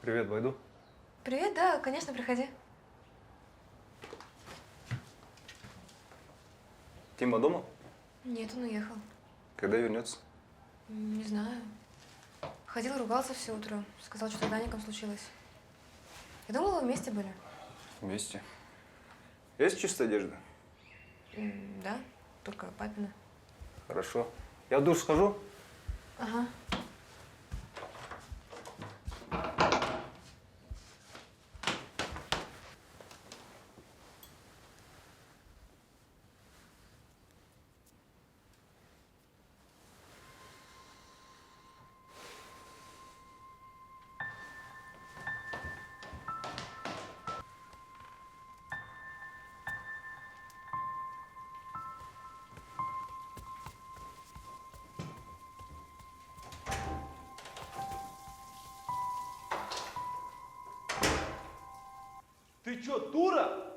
Привет, войду. Привет, да, конечно, приходи. Тима дома? Нет, он уехал. Когда вернется? Не знаю. Ходил, ругался все утро. Сказал, что с Даником случилось. Я думала, вы вместе были. Вместе. Есть чистая одежда? Да, только папина. Хорошо. Я в душ схожу. Ага. Ты чё, дура?